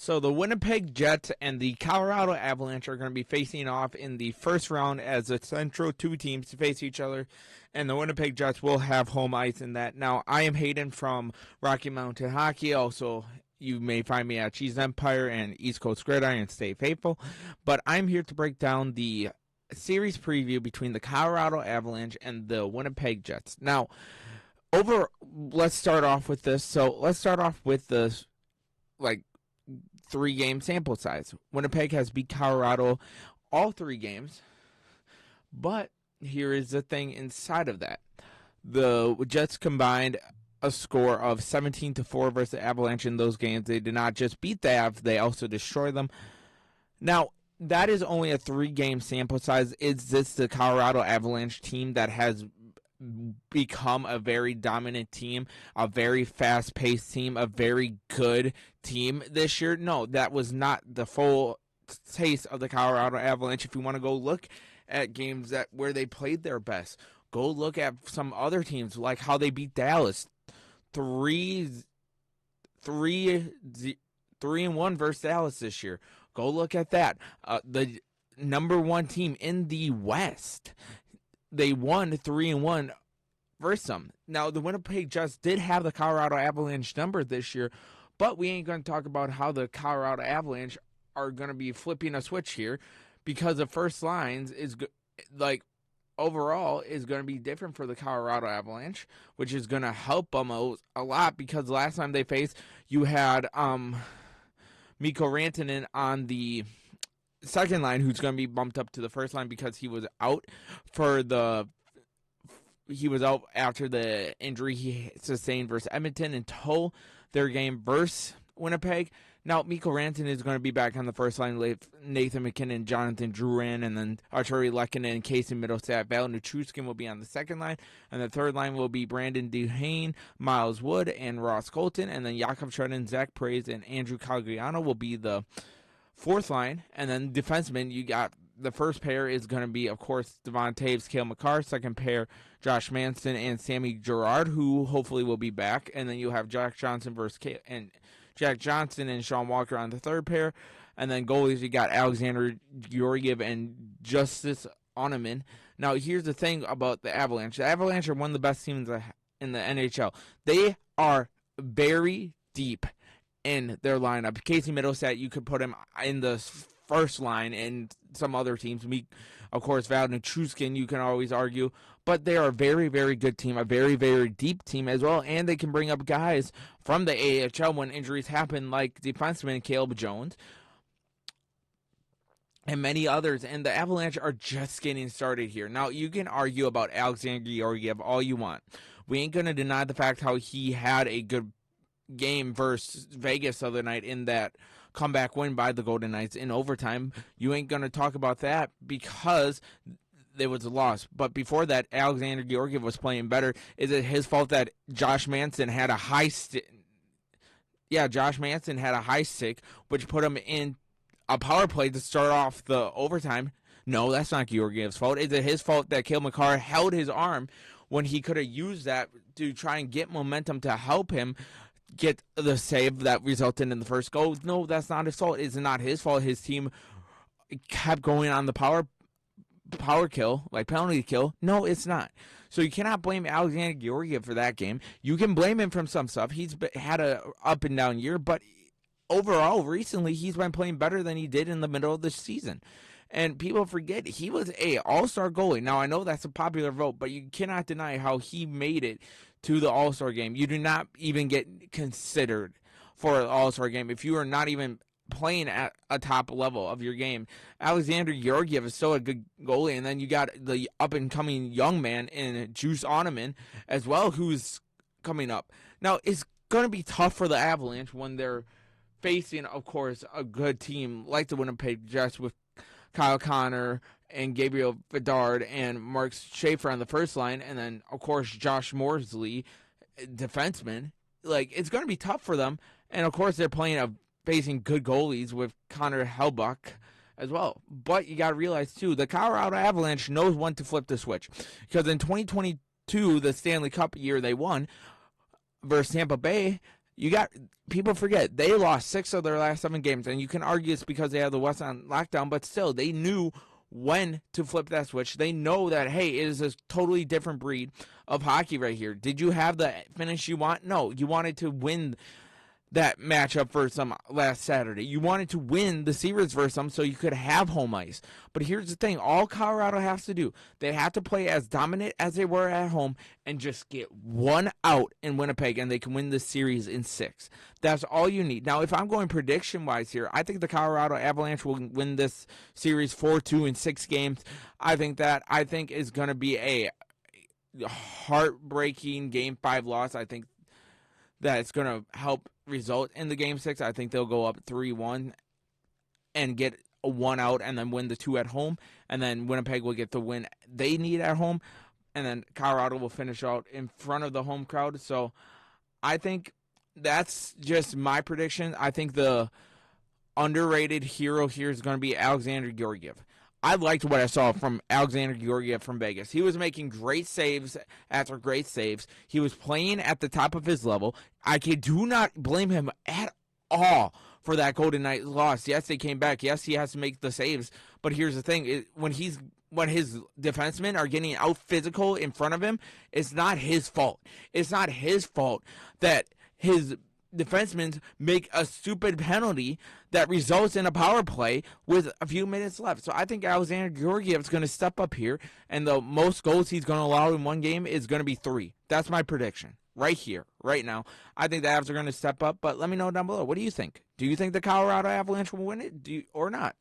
So the Winnipeg Jets and the Colorado Avalanche are going to be facing off in the first round as the central two teams to face each other, and the Winnipeg Jets will have home ice in that. Now, I am Hayden from Rocky Mountain Hockey. Also, you may find me at Cheese Empire and East Coast Gridiron and Stay Faithful, but I'm here to break down the series preview between the Colorado Avalanche and the Winnipeg Jets. Now, let's start off with this. So let's start off with the 3-game sample size. Winnipeg has beat Colorado all 3 games, but here is the thing inside of that. The Jets combined a score of 17-4 versus the Avalanche in those games. They did not just beat the Avs, they also destroyed them. Now, that is only a 3-game sample size. Is this the Colorado Avalanche team that has become a very dominant team, a very fast-paced team, a very good team this year? No, that was not the full taste of the Colorado Avalanche. If you want to go look at games where they played their best, go look at some other teams, like how they beat Dallas 3-1 versus Dallas this year. Go look at that. The number 1 team in the West, they won 3-1 versus them. Now, the Winnipeg Jets did have the Colorado Avalanche number this year, but we ain't going to talk about how the Colorado Avalanche are going to be flipping a switch here, because the first lines is overall is going to be different for the Colorado Avalanche, which is going to help them a lot, because last time they faced, you had Mikko Rantanen on the second line, who's going to be bumped up to the first line because he was out after the injury he sustained versus Edmonton until their game versus Winnipeg. Now, Mikko Rantanen is going to be back on the first line. Nathan McKinnon, Jonathan Drouin, and then Arturi Lehkonen and Casey Middlestat. Val Nichushkin will be on the second line. And the third line will be Brandon Duhaime, Miles Wood, and Ross Colton. And then Jakub Shreden, Zach Praise, and Andrew Cogliano will be the fourth line. And then defensemen, you got the first pair is going to be, of course, Devon Taves, Cale Makar. Second pair, Josh Manson and Sammy Girard, who hopefully will be back. And then you'll have Jack Johnson and Sean Walker on the third pair. And then goalies, you got Alexander Georgiev and Justice Onoman. Now, here's the thing about the Avalanche. The Avalanche are one of the best teams in the NHL. They are very deep in their lineup. Casey Middlestat, you could put him in the first line, and some other teams. Of course, Val Nichushkin, you can always argue. But they are a very, very good team, a very, very deep team as well, and they can bring up guys from the AHL when injuries happen, like defenseman Caleb Jones and many others. And the Avalanche are just getting started here. Now, you can argue about Alexander Georgiev all you want. We ain't going to deny the fact how he had a good game versus Vegas the other night in that comeback win by the Golden Knights in overtime. You ain't going to talk about that because there was a loss. But before that, Alexander Georgiev was playing better. Is it his fault that Josh Manson had a high stick? Yeah, Josh Manson had a high stick, which put him in a power play to start off the overtime. No, that's not Georgiev's fault. Is it his fault that Cale Makar held his arm when he could have used that to try and get momentum to help him get the save that resulted in the first goal? No, that's not his fault. It's not his fault. His team kept going on the power kill, like penalty kill. No, it's not. So you cannot blame Alexander Georgiev for that game. You can blame him from some stuff. He's had a up and down year, but overall, recently, he's been playing better than he did in the middle of the season. And people forget he was a all-star goalie. Now, I know that's a popular vote, but you cannot deny how he made it to the all-star game. You do not even get considered for an all-star game if you are not even playing at a top level of your game. Alexander Georgiev is still a good goalie, and then you got the up-and-coming young man in Juice Onoman as well, who's coming up. Now, it's going to be tough for the Avalanche when they're facing, of course, a good team like the Winnipeg Jets with Kyle Connor and Gabriel Bedard and Mark Schaefer on the first line, and then, of course, Josh Morsley, defenseman. It's going to be tough for them, and, of course, they're facing good goalies with Connor Hellebuck as well. But you got to realize, too, the Colorado Avalanche knows when to flip the switch. Because in 2022, the Stanley Cup year they won versus Tampa Bay, People forget they lost 6 of their last 7 games, and you can argue it's because they had the West on lockdown, but still they knew when to flip that switch. They know that, hey, it is a totally different breed of hockey right here. Did you have the finish you want? No, you wanted to win that matchup versus them last Saturday. You wanted to win the series versus them so you could have home ice. But here's the thing. All Colorado has to do, they have to play as dominant as they were at home and just get one out in Winnipeg, and they can win the series in 6. That's all you need. Now, if I'm going prediction-wise here, I think the Colorado Avalanche will win this series 4-2 in 6 games. I think is going to be a heartbreaking Game 5 loss. I think that it's going to help result in the Game 6. I think they'll go up 3-1 and get a 1 out and then win the 2 at home. And then Winnipeg will get the win they need at home. And then Colorado will finish out in front of the home crowd. So I think that's just my prediction. I think the underrated hero here is going to be Alexander Georgiev. I liked what I saw from Alexander Georgiev from Vegas. He was making great saves after great saves. He was playing at the top of his level. I do not blame him at all for that Golden Knights loss. Yes, they came back. Yes, he has to make the saves. But here's the thing. When his defensemen are getting out physical in front of him, it's not his fault. It's not his fault that his defensemen make a stupid penalty that results in a power play with a few minutes left. So I think Alexander Georgiev is going to step up here, and the most goals he's going to allow in one game is going to be 3. That's my prediction right here, right now. I think the Avs are going to step up, but let me know down below. What do you think? Do you think the Colorado Avalanche will win it or not?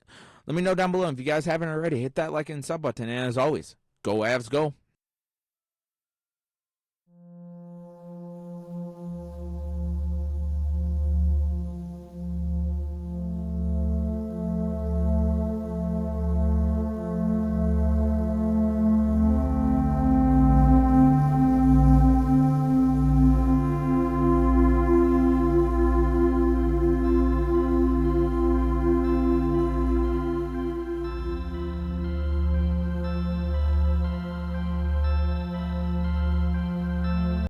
Let me know down below. If you guys haven't already, hit that like and sub button, and as always, go Avs, go.